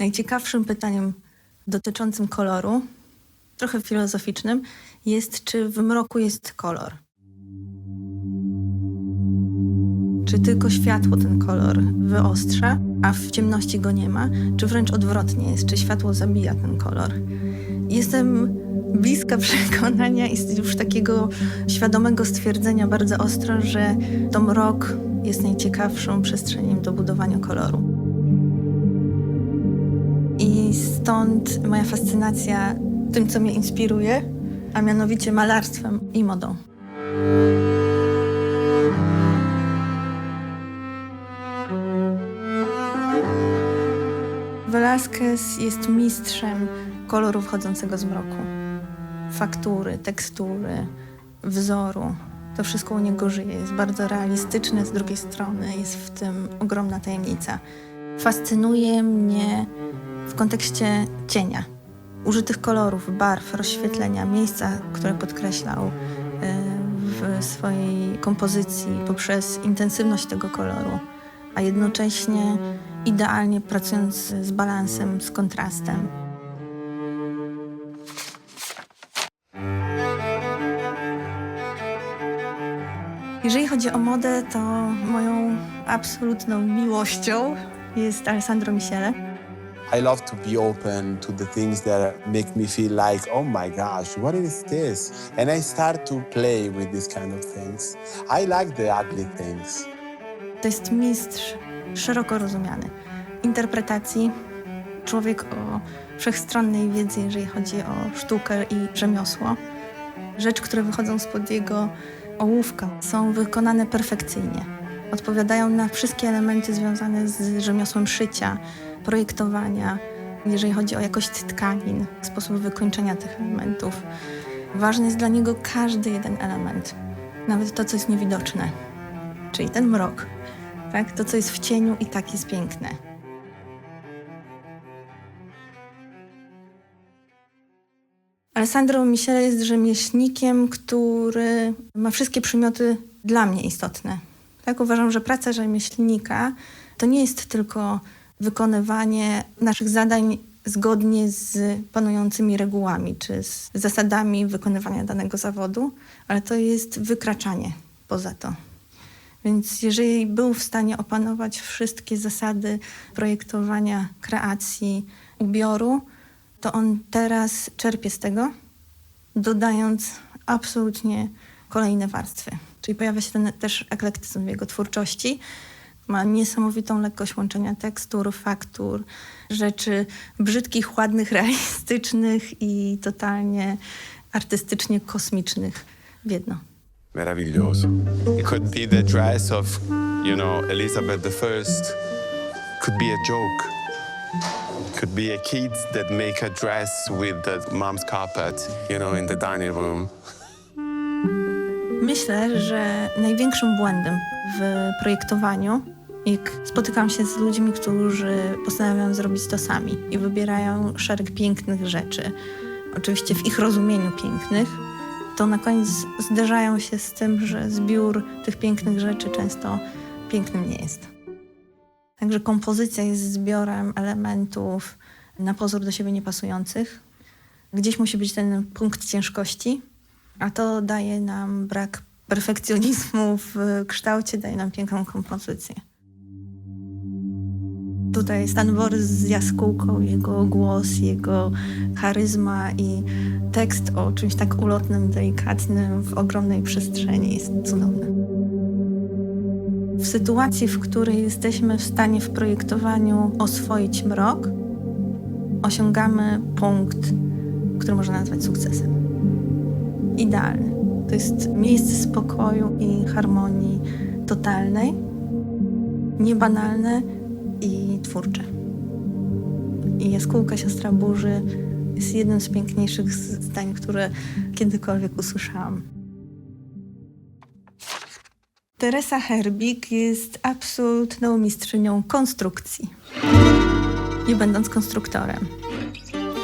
Najciekawszym pytaniem dotyczącym koloru, trochę filozoficznym, jest, czy w mroku jest kolor. Czy tylko światło ten kolor wyostrza, a w ciemności go nie ma, czy wręcz odwrotnie jest, czy światło zabija ten kolor. Jestem bliska przekonania i już takiego świadomego stwierdzenia bardzo ostro, że to mrok jest najciekawszą przestrzenią do budowania koloru. I stąd moja fascynacja tym, co mnie inspiruje, a mianowicie malarstwem i modą. Velázquez jest mistrzem koloru wchodzącego z mroku. Faktury, tekstury, wzoru. To wszystko u niego żyje. Jest bardzo realistyczne, z drugiej strony jest w tym ogromna tajemnica. Fascynuje mnie w kontekście cienia, użytych kolorów, barw, rozświetlenia, miejsca, które podkreślał w swojej kompozycji poprzez intensywność tego koloru, a jednocześnie idealnie pracując z balansem, z kontrastem. Jeżeli chodzi o modę, to moją absolutną miłością jest Alessandro Michele. I love to be open to the things that make me feel like, oh my gosh, what is this? And I start to play with these kind of things. I like the ugly things. To jest mistrz szeroko rozumiany interpretacji, człowiek o wszechstronnej wiedzy, jeżeli chodzi o sztukę i rzemiosło. Rzeczy, które wychodzą spod jego ołówka, są wykonane perfekcyjnie. Odpowiadają na wszystkie elementy związane z rzemiosłem szycia, projektowania, jeżeli chodzi o jakość tkanin, sposób wykończenia tych elementów. Ważny jest dla niego każdy jeden element, nawet to, co jest niewidoczne, czyli ten mrok. Tak? To, co jest w cieniu, i tak jest piękne. Alessandro Michele jest rzemieślnikiem, który ma wszystkie przymioty dla mnie istotne. Tak? Uważam, że praca rzemieślnika to nie jest tylko wykonywanie naszych zadań zgodnie z panującymi regułami czy z zasadami wykonywania danego zawodu, ale to jest wykraczanie poza to. Więc jeżeli był w stanie opanować wszystkie zasady projektowania, kreacji, ubioru, to on teraz czerpie z tego, dodając absolutnie kolejne warstwy. Czyli pojawia się ten też eklektyzm w jego twórczości. Ma niesamowitą lekkość łączenia tekstur, faktur, rzeczy brzydkich, ładnych, realistycznych i totalnie artystycznie kosmicznych w jedno. Meraviglioso. It could be the dress of, Elizabeth I. Could be a joke. Could be a kid that make a dress with the mom's carpet, in the dining room. Myślę, że największym błędem w projektowaniu, jak spotykam się z ludźmi, którzy postanawiają zrobić to sami i wybierają szereg pięknych rzeczy, oczywiście w ich rozumieniu pięknych, to na koniec zderzają się z tym, że zbiór tych pięknych rzeczy często pięknym nie jest. Także kompozycja jest zbiorem elementów na pozór do siebie niepasujących. Gdzieś musi być ten punkt ciężkości, a to daje nam brak perfekcjonizmu w kształcie, daje nam piękną kompozycję. Tutaj Stan Borys z jaskółką, jego głos, jego charyzma i tekst o czymś tak ulotnym, delikatnym, w ogromnej przestrzeni jest cudowny. W sytuacji, w której jesteśmy w stanie w projektowaniu oswoić mrok, osiągamy punkt, który można nazwać sukcesem. Idealny. To jest miejsce spokoju i harmonii totalnej, niebanalne i twórcze. I Jaskółka, siostra burzy jest jednym z piękniejszych zdań, które kiedykolwiek usłyszałam. Teresa Herbig jest absolutną mistrzynią konstrukcji, nie będąc konstruktorem.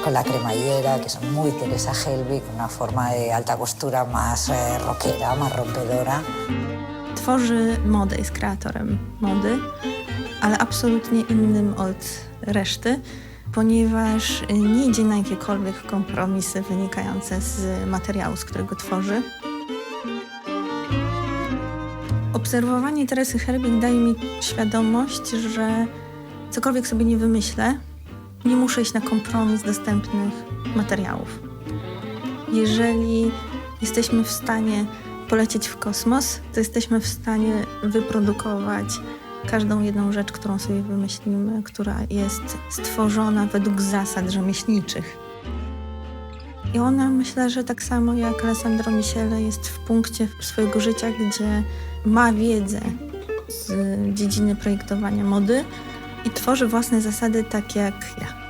Con la cremallera, que son muy Teresa Helbig, una forma de alta costura más rockera, más rompedora. Tworzy modę, jest kreatorem mody, ale absolutnie innym od reszty, ponieważ nie idzie na jakiekolwiek kompromisy wynikające z materiału, z którego tworzy. Obserwowanie Teresy Herbig daje mi świadomość, że cokolwiek sobie nie wymyślę, nie muszę iść na kompromis dostępnych materiałów. Jeżeli jesteśmy w stanie polecieć w kosmos, to jesteśmy w stanie wyprodukować każdą jedną rzecz, którą sobie wymyślimy, która jest stworzona według zasad rzemieślniczych. I ona, myślę, że tak samo jak Alessandro Michele jest w punkcie swojego życia, gdzie ma wiedzę z dziedziny projektowania mody i tworzy własne zasady tak jak ja.